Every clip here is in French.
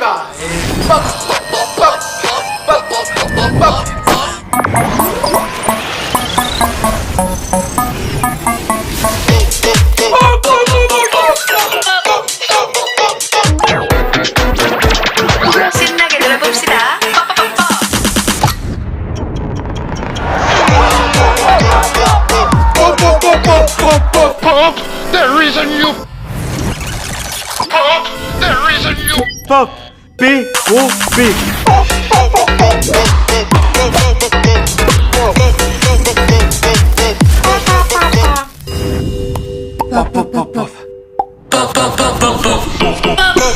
va. Et pop, pop, pop, pop, pop. 신나게 놀아봅시다. Pop, there is a new Pop, there is a new Pop, P-O-P.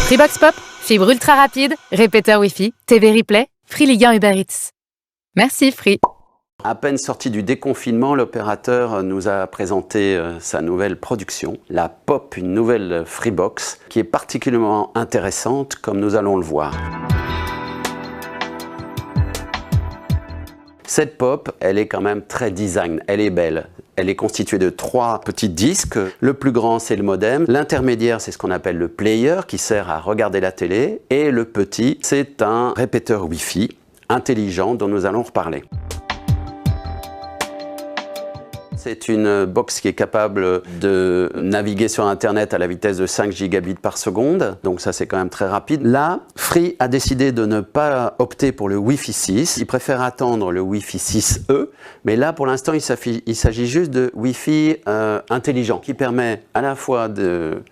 Freebox Pop, fibre ultra rapide, répéteur Wi-Fi, TV replay, Free Ligue 1 Uber Eats. Merci Free. À peine sorti du déconfinement, l'opérateur nous a présenté sa nouvelle production, la Pop, une nouvelle Freebox, qui est particulièrement intéressante, comme nous allons le voir. Cette Pop, elle est quand même très design, elle est belle. Elle est constituée de 3 petits disques. Le plus grand, c'est le modem. L'intermédiaire, c'est ce qu'on appelle le player, qui sert à regarder la télé. Et le petit, c'est un répéteur Wi-Fi intelligent dont nous allons reparler. C'est une box qui est capable de naviguer sur Internet à la vitesse de 5 gigabits par seconde. Donc ça, c'est quand même très rapide. Là, Free a décidé de ne pas opter pour le Wi-Fi 6. Il préfère attendre le Wi-Fi 6E. Mais là, pour l'instant, il s'agit juste de Wi-Fi intelligent qui permet à la fois de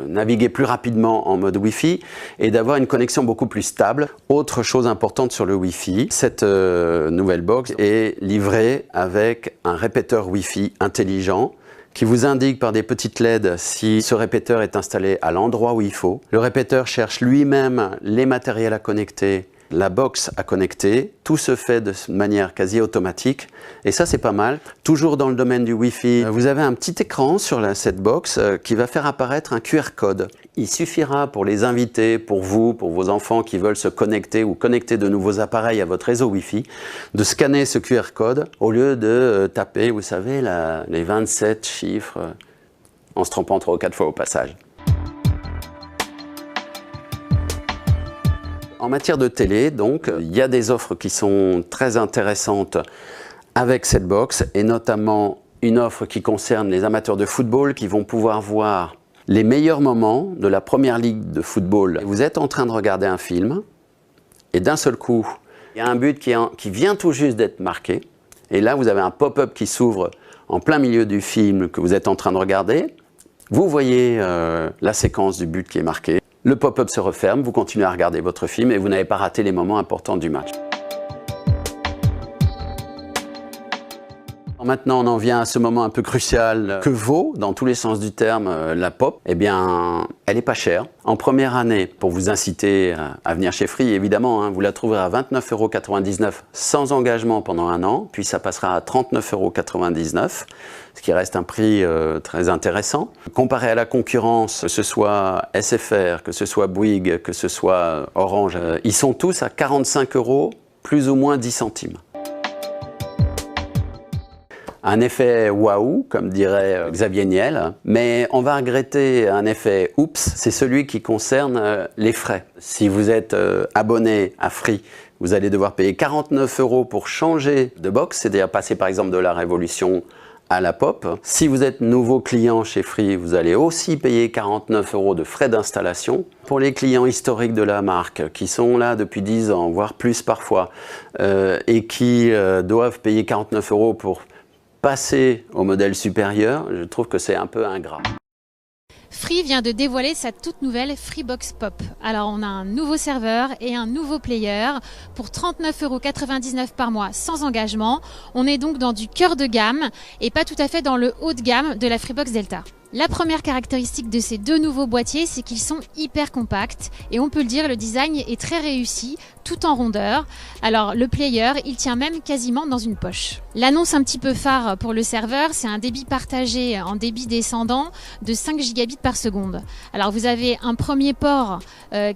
naviguer plus rapidement en mode Wi-Fi et d'avoir une connexion beaucoup plus stable. Autre chose importante sur le Wi-Fi, cette nouvelle box est livrée avec un répéteur Wi-Fi intelligent qui vous indique par des petites LED si ce répéteur est installé à l'endroit où il faut. Le répéteur cherche lui-même les matériels à connecter, la box à connecter, tout se fait de manière quasi automatique et ça c'est pas mal. Toujours dans le domaine du Wi-Fi, vous avez un petit écran sur cette box qui va faire apparaître un QR code. Il suffira pour les invités, pour vous, pour vos enfants qui veulent se connecter ou connecter de nouveaux appareils à votre réseau Wi-Fi, de scanner ce QR code au lieu de taper, vous savez, les 27 chiffres en se trompant 3 ou 4 fois au passage. En matière de télé, donc, il y a des offres qui sont très intéressantes avec cette box et notamment une offre qui concerne les amateurs de football qui vont pouvoir voir les meilleurs moments de la première ligue de football. Vous êtes en train de regarder un film et d'un seul coup, il y a un but qui vient tout juste d'être marqué et là vous avez un pop-up qui s'ouvre en plein milieu du film que vous êtes en train de regarder. Vous voyez la séquence du but qui est marqué. Le pop-up se referme, vous continuez à regarder votre film et vous n'avez pas raté les moments importants du match. Maintenant, on en vient à ce moment un peu crucial. Que vaut, dans tous les sens du terme, la Pop? Eh bien, elle n'est pas chère. En première année, pour vous inciter à venir chez Free, évidemment, hein, vous la trouverez à 29,99 € sans engagement pendant un an, puis ça passera à 39,99 €, ce qui reste un prix très intéressant. Comparé à la concurrence, que ce soit SFR, que ce soit Bouygues, que ce soit Orange, ils sont tous à 45 €, plus ou moins 10 centimes. Un effet waouh, comme dirait Xavier Niel, mais on va regretter un effet oups, c'est celui qui concerne les frais. Si vous êtes abonné à Free, vous allez devoir payer 49 € pour changer de box, c'est-à-dire passer par exemple de la Révolution à la Pop. Si vous êtes nouveau client chez Free, vous allez aussi payer 49 € de frais d'installation. Pour les clients historiques de la marque, qui sont là depuis 10 ans, voire plus parfois, et qui doivent payer 49 € pour passer au modèle supérieur, je trouve que c'est un peu ingrat. Free vient de dévoiler sa toute nouvelle Freebox Pop. Alors on a un nouveau serveur et un nouveau player pour 39,99 € par mois sans engagement. On est donc dans du cœur de gamme et pas tout à fait dans le haut de gamme de la Freebox Delta. La première caractéristique de ces deux nouveaux boîtiers, c'est qu'ils sont hyper compacts et on peut le dire, le design est très réussi, tout en rondeur. Alors le player, il tient même quasiment dans une poche. L'annonce un petit peu phare pour le serveur, c'est un débit partagé en débit descendant de 5 gigabits par seconde. Alors vous avez un premier port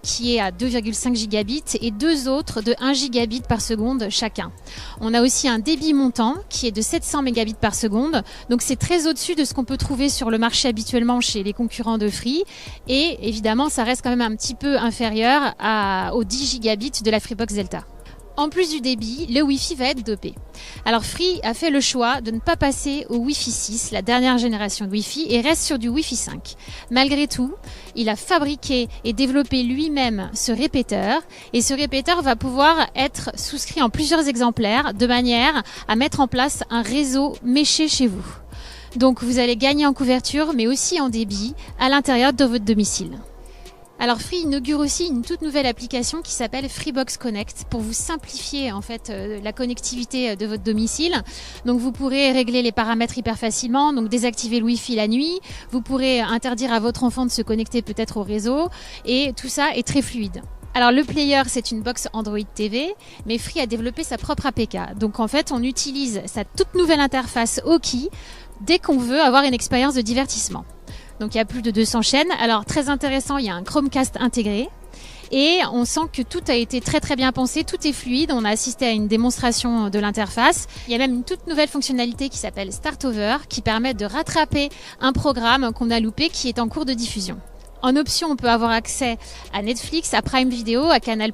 qui est à 2,5 gigabits et deux autres de 1 gigabit par seconde chacun. On a aussi un débit montant qui est de 700 mégabits par seconde, donc c'est très au-dessus de ce qu'on peut trouver sur le marché recherché habituellement chez les concurrents de Free. Et évidemment, ça reste quand même un petit peu inférieur aux 10 gigabits de la Freebox Delta. En plus du débit, le Wi-Fi va être dopé. Alors Free a fait le choix de ne pas passer au Wi-Fi 6, la dernière génération de Wi-Fi, et reste sur du Wi-Fi 5. Malgré tout, il a fabriqué et développé lui-même ce répéteur, et ce répéteur va pouvoir être souscrit en plusieurs exemplaires de manière à mettre en place un réseau méché chez vous. Donc vous allez gagner en couverture, mais aussi en débit à l'intérieur de votre domicile. Alors Free inaugure aussi une toute nouvelle application qui s'appelle Freebox Connect pour vous simplifier en fait la connectivité de votre domicile. Donc vous pourrez régler les paramètres hyper facilement, donc désactiver le Wi-Fi la nuit, vous pourrez interdire à votre enfant de se connecter peut-être au réseau et tout ça est très fluide. Alors le player c'est une box Android TV, mais Free a développé sa propre APK. Donc en fait on utilise sa toute nouvelle interface Oki dès qu'on veut avoir une expérience de divertissement. Donc il y a plus de 200 chaînes. Alors très intéressant, il y a un Chromecast intégré. Et on sent que tout a été très très bien pensé, tout est fluide. On a assisté à une démonstration de l'interface. Il y a même une toute nouvelle fonctionnalité qui s'appelle Start Over, qui permet de rattraper un programme qu'on a loupé qui est en cours de diffusion. En option, on peut avoir accès à Netflix, à Prime Video, à Canal+,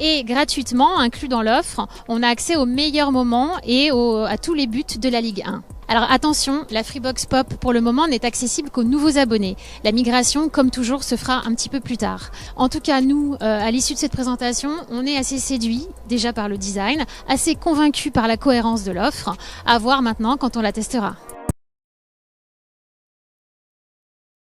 et gratuitement, inclus dans l'offre, on a accès aux meilleurs moments et à tous les buts de la Ligue 1. Alors attention, la Freebox Pop pour le moment n'est accessible qu'aux nouveaux abonnés. La migration, comme toujours, se fera un petit peu plus tard. En tout cas, nous, à l'issue de cette présentation, on est assez séduits déjà par le design, assez convaincus par la cohérence de l'offre. À voir maintenant quand on la testera.